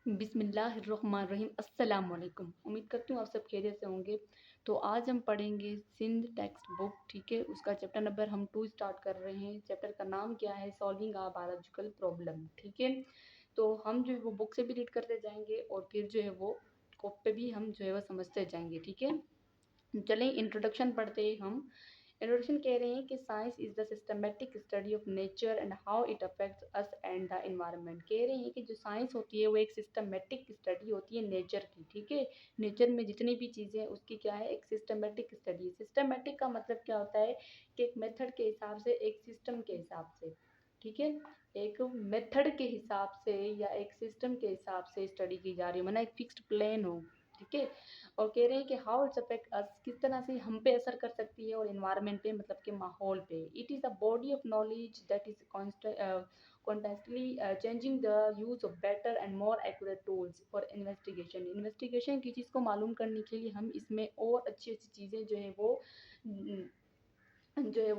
बिस्मिल्लाहिर्रहमानिर्रहीम। अस्सलाम वालेकुम। उम्मीद करती हूँ आप सब खैरियत से होंगे। तो आज हम पढ़ेंगे सिंध टेक्स्ट बुक, ठीक है। उसका चैप्टर नंबर हम 2 स्टार्ट कर रहे हैं। चैप्टर का नाम क्या है? सॉल्विंग अ बायोलॉजिकल प्रॉब्लम, ठीक है। तो हम जो है वो बुक से भी रीड करते जाएंगे और फिर जो है वो कॉप पे भी हम जो है वो समझते जाएंगे, ठीक है। चलें इंट्रोडक्शन पढ़ते हैं हम। इंट्रोडक्शन कह रहे हैं कि science is the systematic study of nature and how it affects us and the environment. कह रहे हैं कि जो साइंस होती है वो एक सिस्टमेटिक स्टडी होती है नेचर की, ठीक है। नेचर में जितनी भी चीज़ें हैं उसकी क्या है, एक सिस्टमेटिक स्टडी। सिस्टमेटिक का मतलब क्या होता है कि एक मेथड के हिसाब से, एक सिस्टम के हिसाब से, ठीक है। एक मेथड के हिसाब से या एक सिस्टम के हिसाब से स्टडी की जा रही है, माना एक फिक्स्ड प्लान हो, ठीक है। और कह रहे हैं कि हाउ इट्स अफेक्ट अस, किस तरह से हम पे असर कर सकती है, और इन्वायरमेंट पे मतलब के माहौल पे। It is a body of knowledge that is constantly changing the use of better and more accurate tools for investigation की चीज़ को मालूम करने के लिए हम इसमें और अच्छी अच्छी चीज़ें जो है वो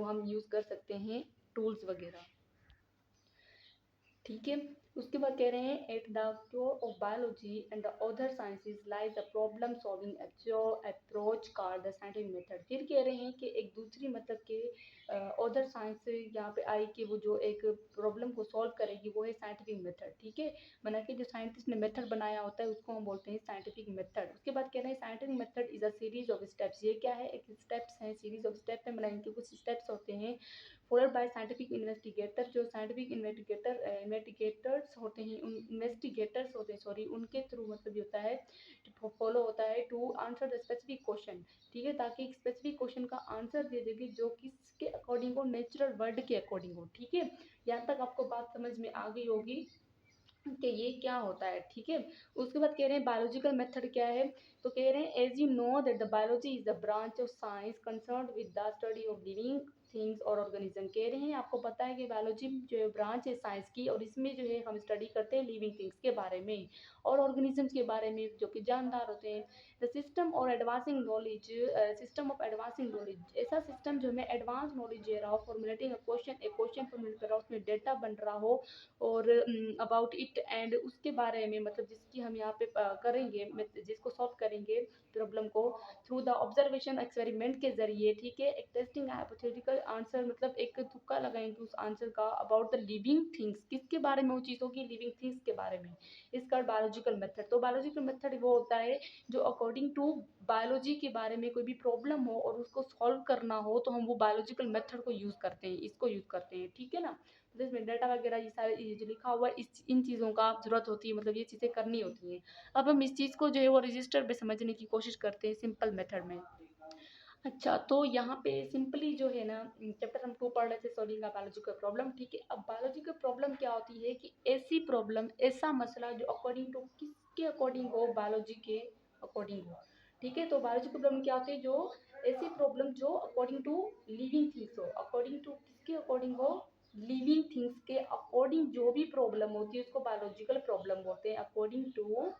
हम यूज़ कर सकते हैं, टूल्स वगैरह, ठीक है। उसके बाद कह रहे हैं at the core of biology and the other sciences lies the problem solving approach called the scientific method. फिर कह रहे हैं कि एक दूसरी मतलब के अदर साइंस यहाँ पे आई कि वो जो एक प्रॉब्लम को सॉल्व करेगी वो है साइंटिफिक मेथड, ठीक है। माना कि जो साइंटिस्ट ने मेथड बनाया होता है उसको हम बोलते हैं साइंटिफिक मेथड। उसके बाद कह रहे हैं scientific method is a series of steps. ये क्या है, एक स्टेप्स है, सीरीज ऑफ स्टेप है, मतलब इनके कुछ स्टेप्स होते हैं फॉलोड बाय साइंटिफिक इन्वेस्टिगेटर। जो साइंटिफिक इन्वेस्टिगेटर्स होते हैं, उन इन्वेस्टिगेटर्स होते हैं सॉरी, उनके थ्रू मतलब ये होता है फॉलो होता है to answer the specific question, ठीक है। ताकि एक स्पेसिफिक क्वेश्चन का आंसर दे देगी जो किसके अकॉर्डिंग हो, नेचुरल वर्ल्ड के अकॉर्डिंग हो, ठीक है। यहाँ तक आपको बात समझ में आ गई होगी कि ये क्या होता है, ठीक है। उसके बाद कह रहे हैं बायोलॉजिकल मेथड क्या है। तो कह रहे हैं as you know that the biology is the branch of science concerned with the study of living things और ऑर्गेनिज्म। कह रहे हैं आपको पता है कि बायोलॉजी जो है ब्रांच है साइंस की, और इसमें जो है हम स्टडी करते हैं लिविंग थिंग्स के बारे में और ऑर्गेनिजम्स के बारे में जो कि जानदार होते हैं। द सिस्टम और advancing knowledge, system of advancing knowledge, ऐसा सिस्टम जो हमें एडवांस नॉलेज दे रहा हो, फॉर्मुलेटिंग एक क्वेश्चन फॉर्मुलेट कर रहा हो, उसमें डेटा बन रहा हो और अबाउट इट एंड उसके बारे में, मतलब जिसकी हम यहाँ पे करेंगे, जिसको सॉल्व करेंगे प्रॉब्लम को थ्रू द ऑब्जर्वेशन एक्सपेरिमेंट के जरिए, ठीक है। एक टेस्टिंग हाइपोथेटिकल आंसर, मतलब एक तुक्का लगाएंगे उस आंसर का अबाउट द लिविंग थिंग्स, किसके बारे में वो चीज़ होगी, लिविंग थिंग्स के बारे में। इसका बायोलॉजिकल मेथड, तो बायोलॉजिकल मेथड वो होता है जो अकॉर्डिंग टू बायोलॉजी के बारे में कोई भी प्रॉब्लम हो और उसको सॉल्व करना हो तो हम वो बायोलॉजिकल मेथड को यूज़ करते हैं, इसको यूज़ करते हैं, ठीक है ना। तो इसमें डाटा वगैरह ये सारे ये जो लिखा हुआ है इन चीज़ों का ज़रूरत होती है, मतलब ये चीज़ें करनी होती हैं। अब हम इस चीज़ को जो है वो रजिस्टर पे समझने की कोशिश करते हैं सिंपल मेथड में। अच्छा, तो यहाँ पे सिंपली जो है ना, चैप्टर हम 2 पढ़ रहे थे सॉल्विंग अ बायोलॉजिकल प्रॉब्लम, ठीक है। अब बायोलॉजिकल प्रॉब्लम क्या होती है कि ऐसी प्रॉब्लम, ऐसा मसला जो अकॉर्डिंग टू किसके अकॉर्डिंग हो, बायोलॉजी के अकॉर्डिंग हो, ठीक है। तो बायोलॉजिकल प्रॉब्लम क्या होती है, जो ऐसी प्रॉब्लम जो अकॉर्डिंग टू लिविंग थिंग्स हो, अकॉर्डिंग टू किसके अकॉर्डिंग हो, लिविंग थिंग्स के अकॉर्डिंग जो भी प्रॉब्लम होती है उसको बायोलॉजिकल प्रॉब्लम बोलते हैं। According to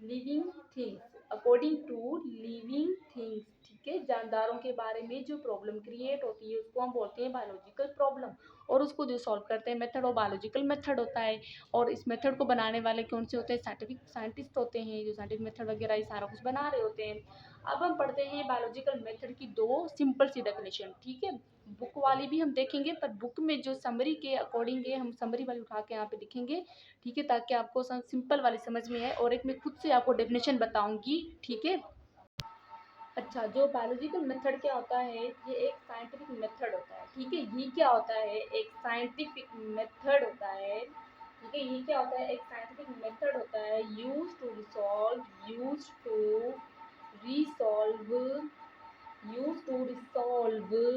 living things, according to living things, ठीक है। जानदारों के बारे में जो प्रॉब्लम क्रिएट होती है उसको हम बोलते हैं बायोलॉजिकल प्रॉब्लम, और उसको जो सॉल्व करते हैं मेथड वो बायोलॉजिकल मेथड होता है। और इस मेथड को बनाने वाले कौन से होते हैं, साइंटिस्ट होते हैं, जो साइंटिफिक मेथड वगैरह ये सारा कुछ बना रहे होते हैं। अब हम पढ़ते हैं बायोलॉजिकल मेथड की 2 सिंपल सी डेफिनेशन, ठीक है। बुक वाली भी हम देखेंगे, पर बुक में जो समरी के अकॉर्डिंग है हम समरी वाली उठा के यहाँ पे लिखेंगे, ठीक है, ताकि आपको सिंपल वाली समझ में आए। और एक मैं खुद से आपको डेफिनेशन बताऊंगी, ठीक है। अच्छा, जो बायोलॉजिकल मेथड क्या होता है, ये एक साइंटिफिक मेथड होता है, ठीक है। ये क्या होता है, एक साइंटिफिक मेथड होता है, ठीक है। ये क्या होता है, एक साइंटिफिक मेथड होता है use to resolve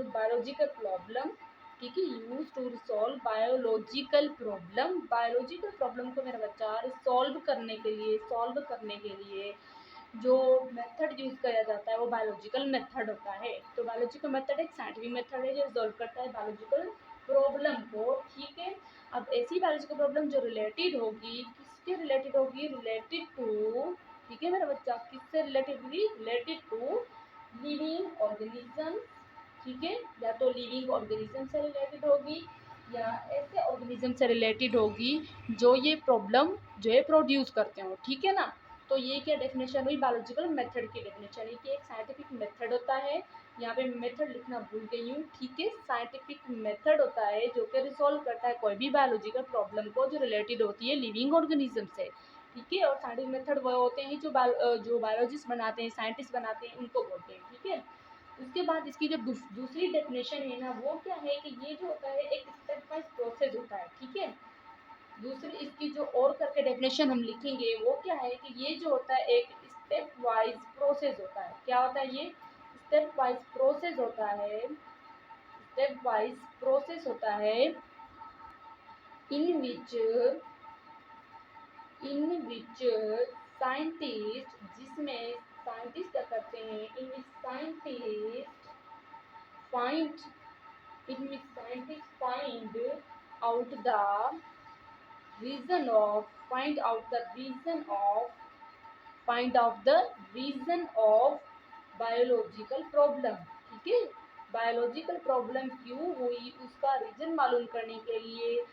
biological problem, ठीक है। Use to resolve biological problem को मेरा बच्चा सॉल्व करने के लिए जो मेथड यूज किया जाता है वो बायोलॉजिकल मेथड होता है। तो बायोलॉजिकल मेथड एक साइंटिफिक मेथड है जो सॉल्व करता है बायोलॉजिकल प्रॉब्लम को, ठीक है। अब ऐसी बायोलॉजिकल प्रॉब्लम जो रिलेटेड होगी, किसके रिलेटेड होगी, रिलेटेड टू, ठीक है मेरा बच्चा, किससे रिलेटेड होगी, रिलेटेड टू लिविंग ऑर्गेनिज्म, ठीक है। या तो लिविंग ऑर्गेनिज्म से रिलेटेड होगी या ऐसे ऑर्गेनिज्म से रिलेटेड होगी जो ये प्रॉब्लम जो है प्रोड्यूस करते हो, ठीक है ना। तो ये क्या डेफिनेशन हुई बायोलॉजिकल मेथड की डेफिनेशन है कि एक साइंटिफिक मेथड होता है, यहाँ पे मेथड लिखना भूल गई हूँ, ठीक है। साइंटिफिक मेथड होता है जो कि रिसॉल्व करता है कोई भी बायोलॉजिकल प्रॉब्लम को जो रिलेटेड होती है लिविंग ऑर्गेनिज्म से, ठीक है। और साइंटिफिक मेथड वो होते हैं जो बायोलॉजिस्ट बनाते हैं, साइंटिस्ट बनाते हैं, उनको बोलते हैं, ठीक है। उसके बाद इसकी जो दूसरी डेफिनेशन है ना वो क्या है कि ये जो होता है एक स्टेप बाय प्रोसेस होता है, ठीक है। दूसरी इसकी जो और करके डेफिनेशन हम लिखेंगे वो क्या है कि ये जो होता है एक स्टेप वाइज प्रोसेस होता है। क्या होता है ये? स्टेप वाइज प्रोसेस होता है। स्टेप वाइज प्रोसेस होता है इन विच साइंटिस्ट जिसमें साइंटिस्ट क्या करते हैं in which scientist find in which scientists out the find out the reason of biological problem, ठीक है। बायोलॉजिकल प्रॉब्लम क्यों हुई उसका रीजन मालूम करने के लिए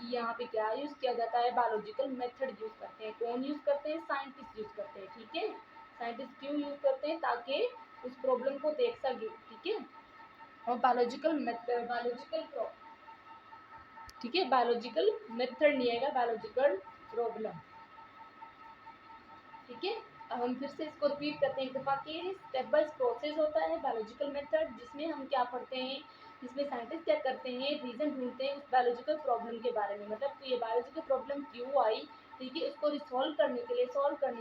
यहाँ पे क्या यूज किया जाता है? बायोलॉजिकल मेथड यूज करते हैं। कौन यूज करते हैं? साइंटिस्ट यूज करते हैं, ठीक है। साइंटिस्ट क्यों यूज करते हैं? ताकि उस प्रॉब्लम को देख सके, ठीक है। और ठीक है, बायोलॉजिकल मेथड नहीं आएगा, बायोलॉजिकल प्रॉब्लम, ठीक है। अब हम फिर से इसको रिपीट करते हैं एक दफा कि स्टेप बाय प्रोसेस होता है बायोलॉजिकल मेथड जिसमें हम क्या पढ़ते हैं, जिसमें साइंटिस्ट क्या करते हैं, रीजन ढूंढते हैं उस बायोलॉजिकल प्रॉब्लम के बारे में, मतलब तो ये बायोलॉजिकल प्रॉब्लम क्यों आई, ठीक है। उसको सॉल्व करने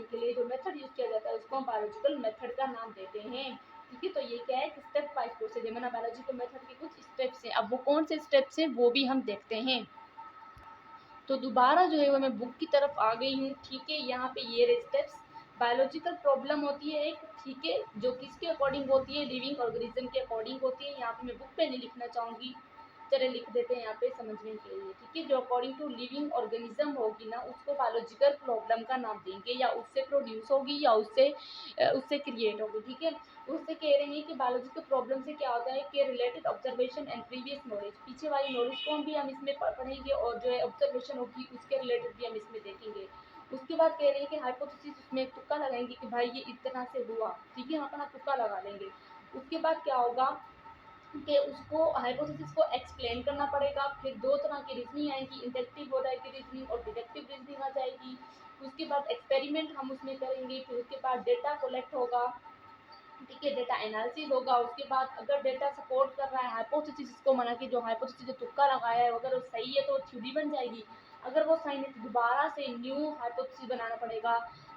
के लिए जो मेथड यूज किया जाता है उसको हम बायोलॉजिकल मेथड का नाम देते हैं, ठीक है। तो ये क्या है? स्टेप बाय प्रोसेस है, मैंने बायोलॉजिकल मेथड के कुछ स्टेप्स हैं। अब वो कौन से स्टेप्स हैं वो भी हम देखते हैं। तो दोबारा जो है वो मैं बुक की तरफ आ गई हूँ, ठीक है। यहाँ पे ये रहे स्टेप्स। बायोलॉजिकल प्रॉब्लम होती है एक, ठीक है, जो किसके अकॉर्डिंग होती है? लिविंग ऑर्गेनिज्म के अकॉर्डिंग होती है। यहाँ पे मैं बुक पे नहीं लिखना चाहूँगी, चले लिख देते हैं यहाँ पे समझने के लिए, ठीक है। जो अकॉर्डिंग टू लिविंग ऑर्गेनिज्म होगी ना उसको बायोलॉजिकल प्रॉब्लम का नाम देंगे, या उससे प्रोड्यूस होगी या उससे क्रिएट होगी, ठीक है। उससे कह रहे हैं कि बायोलॉजिकल प्रॉब्लम से क्या होता है कि related observation and previous knowledge, पीछे वाली नॉलेज को भी हम इसमें पढ़ेंगे और जो है ऑब्जर्वेशन होगी उसके रिलेटेड भी हम इसमें देखेंगे। उसके बाद कह रहे हैं कि हाइपोथेसिस, उसमें एक तुक्का लगाएंगे कि भाई ये इस तरह से हुआ, ठीक है, यहाँ पर हम तुक्का लगा लेंगे। उसके बाद क्या होगा कि उसको हाइपोथेसिस को एक्सप्लेन करना पड़ेगा। फिर दो तरह की रीजनिंग आएगी, इंडक्टिव हो जाएगी रीजनिंग और डिडक्टिव रीजनिंग आ जाएगी। उसके बाद एक्सपेरिमेंट हम उसमें करेंगे, फिर उसके बाद डेटा कलेक्ट होगा, ठीक है, डेटा एनालिसिस होगा। उसके बाद अगर डेटा सपोर्ट कर रहा है हाइपोथेसिस को, माना कि जो हाइपोथेसिस जो तुक्का लगाया है अगर वो सही है तो थ्योरी बन जाएगी, अगर वो सही नहीं तो दोबारा से न्यू हाइपोथेसिस बनाना पड़ेगा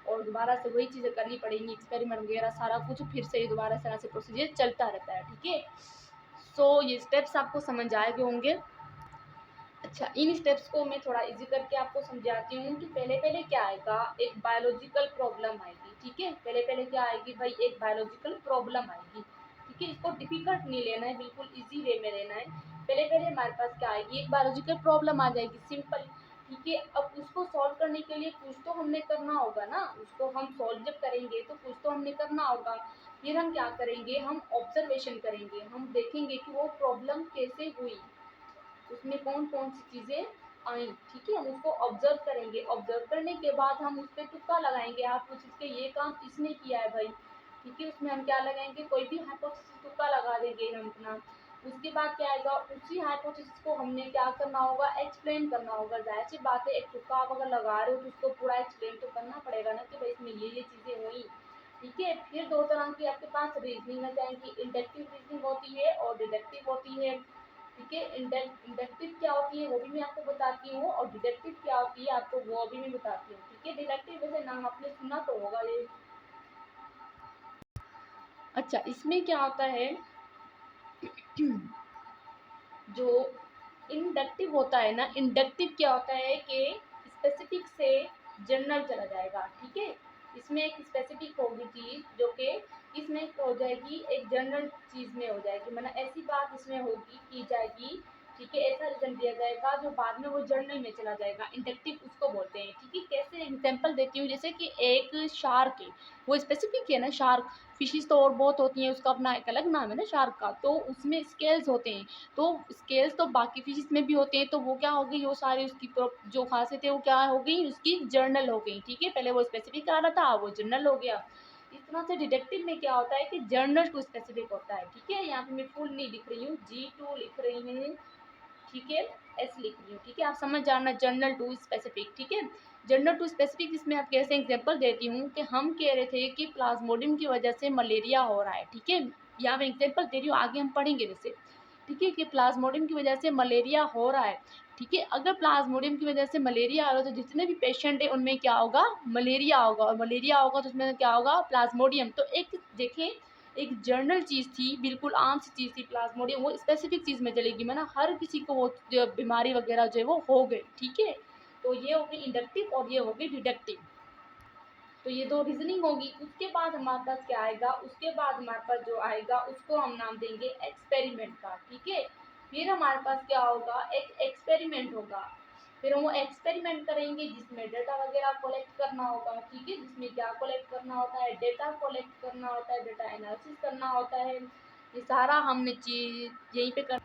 और दोबारा से वही चीज़ें करनी पड़ेंगी, एक्सपेरिमेंट वगैरह सारा कुछ फिर से दोबारा से ऐसे प्रोसीजर चलता रहता है, ठीक है। सो ये स्टेप्स आपको समझ आए होंगे। अच्छा, इन स्टेप्स को मैं थोड़ा इजी करके आपको समझाती हूँ कि पहले पहले क्या आएगा, एक बायोलॉजिकल प्रॉब्लम आएगी, ठीक है। पहले पहले क्या आएगी भाई? एक बायोलॉजिकल प्रॉब्लम आएगी, ठीक है। इसको डिफिकल्ट नहीं लेना है, बिल्कुल इजी वे में लेना है। पहले पहले हमारे पास क्या आएगी? एक बायोलॉजिकल प्रॉब्लम आ जाएगी, सिंपल, ठीक है। अब उसको सॉल्व करने के लिए कुछ तो हमने करना होगा ना, उसको हम सॉल्व जब करेंगे तो कुछ तो हमने करना होगा। फिर हम क्या करेंगे? हम ऑब्जर्वेशन करेंगे, हम देखेंगे कि वो प्रॉब्लम कैसे हुई, उसमें कौन कौन सी चीज़ें आई, ठीक है। हम उसको ऑब्जर्व करेंगे, ऑब्जर्व करने के बाद हम उस पर तुक्का लगाएंगे। आप कुछ इसके ये काम इसने किया है भाई, ठीक है, उसमें हम क्या लगाएंगे? कोई भी हाइपोथेसिस तुक्का लगा देंगे हम अपना। उसके बाद क्या आएगा? उसी हाइपोथेसिस को हमने क्या करना होगा? एक्सप्लेन करना होगा। जाहिर सी बात है, एक तुक्का आप अगर लगा रहे हो तो उसको पूरा एक्सप्लेन तो करना पड़ेगा ना कि भाई इसमें ये चीज़ें हुई, ठीक है। फिर दो तरह की आपके पास रीजनिंग आ जाएंगी, इंडक्टिव रीजनिंग होती है और डिडक्टिव होती है, ठीक है। इंडक्टिव क्या होती है वो भी मैं आपको बताती हूँ और डिडक्टिव क्या होती है आपको वो भी मैं बताती हूँ, ठीक है। डिडक्टिव वैसे नाम आपने सुना तो होगा ये। अच्छा, इसमें क्या होता है जो इंडक्टिव होता है ना, इंडक्टिव क्या होता है कि स्पेसिफिक से जनरल चला जाएगा, ठीक है। इसमें एक स्पेसिफिक होगी चीज जो कि इसमें हो जाएगी एक जनरल चीज में हो जाएगी, मतलब ऐसी बात इसमें होगी की जाएगी, ठीक है, ऐसा रीजन दिया जाएगा जो बाद में वो जर्नल में चला जाएगा, इंडक्टिव उसको बोलते हैं। ठीक है, कैसे एग्जांपल देती हूँ, जैसे कि एक शार्क है, वो स्पेसिफिक है ना शार्क, फिशेस तो और बहुत होती हैं, उसका अपना एक अलग नाम है ना शार्क का, तो उसमें स्केल्स होते हैं, तो स्केल्स तो बाकी फिशेस में भी होते हैं, तो वो क्या हो गई, वो सारी उसकी जो खासियत है वो क्या हो गई, उसकी जर्नल हो गई। ठीक है, पहले वो स्पेसिफिक आ रहा था, वो जर्नल हो गया। इस तरह से डिटेक्टिव में क्या होता है कि जर्नल टू स्पेसिफिक होता है। ठीक है, यहाँ पे मैं फुल नहीं लिख रही हूँ, G2 लिख रही हूँ। ठीक है, एस लिख रही हूँ। ठीक है, आप समझ जाना, जर्नल टू स्पेसिफिक। ठीक है, जर्नल टू स्पेसिफिक इसमें आप कैसे एग्जांपल देती हूँ कि हम कह रहे थे कि प्लाज्मोडियम की वजह से मलेरिया हो रहा है। ठीक है, यहाँ मैं एग्जांपल दे रही हूँ, आगे हम पढ़ेंगे वैसे। ठीक है, कि प्लाज्मोडियम की वजह से मलेरिया हो रहा है। ठीक है, अगर प्लाज्मोडियम की वजह से मलेरिया आ रहा है तो जितने भी पेशेंट है उनमें क्या होगा, मलेरिया होगा, और मलेरिया होगा तो उसमें क्या होगा, प्लाज्मोडियम। तो एक देखें, एक जर्नल चीज़ थी, बिल्कुल आम सी चीज़ थी प्लाज्मोडियम, वो स्पेसिफिक चीज़ में चलेगी, मैं ना हर किसी को वो जो बीमारी वगैरह जो है वो हो गई। ठीक है, तो ये हो गई इंडक्टिव और ये हो गई डिडक्टिव। तो ये दो रीजनिंग होगी। उसके बाद हमारे पास क्या आएगा, उसके बाद हमारे पास जो आएगा उसको हम नाम देंगे एक्सपेरिमेंट का। ठीक है, फिर हमारे पास क्या होगा, एक एक्सपेरिमेंट होगा, फिर हम वो एक्सपेरिमेंट करेंगे जिसमें डेटा वगैरह कलेक्ट करना होगा। ठीक है, जिसमें क्या कलेक्ट करना होता है, डेटा कलेक्ट करना होता है, डेटा एनालिसिस करना होता है, ये सारा हमने चीज यहीं पे कर।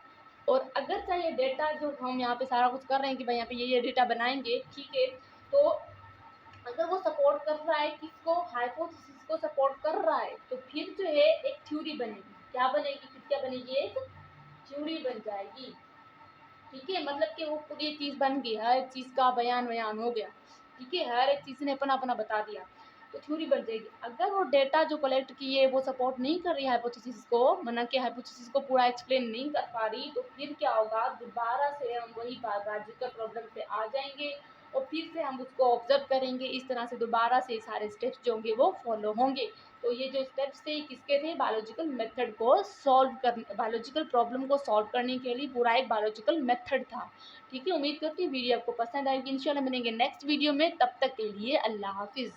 और अगर चाहिए डेटा जो हम यहाँ पे सारा कुछ कर रहे हैं कि भाई यहाँ पे ये डेटा बनाएंगे। ठीक है, तो अगर वो सपोर्ट कर रहा है किसको, हाइपोथेसिस को सपोर्ट कर रहा है, तो फिर जो है एक थ्योरी बनेगी। क्या बनेगी, फिर क्या बनेगी, एक थ्योरी बन जाएगी। ठीक है, मतलब कि वो पूरी चीज बन गई, हर एक चीज का बयान हो गया। ठीक है, हर एक चीज ने अपना अपना बता दिया, तो थ्योरी बन जाएगी। अगर वो डेटा जो कलेक्ट किए वो सपोर्ट नहीं कर रही है हाइपोथेसिस को, मना के हाइपोथेसिस को पूरा एक्सप्लेन नहीं कर पा रही, तो फिर क्या होगा, दोबारा से हम वही बायोलॉजिकल प्रॉब्लम पे आ जाएंगे और फिर से हम उसको ऑब्जर्व करेंगे। इस तरह से दोबारा से सारे स्टेप्स जो होंगे वो फॉलो होंगे। तो ये जो स्टेप्स थे किसके थे, बायोलॉजिकल मेथड को सॉल्व कर, बायोलॉजिकल प्रॉब्लम को सॉल्व करने के लिए पूरा एक बायोलॉजिकल मेथड था। ठीक है, उम्मीद करती हूँ वीडियो आपको पसंद आएगी। इंशाल्लाह मिलेंगे नेक्स्ट वीडियो में, तब तक के लिए अल्लाह हाफिज़।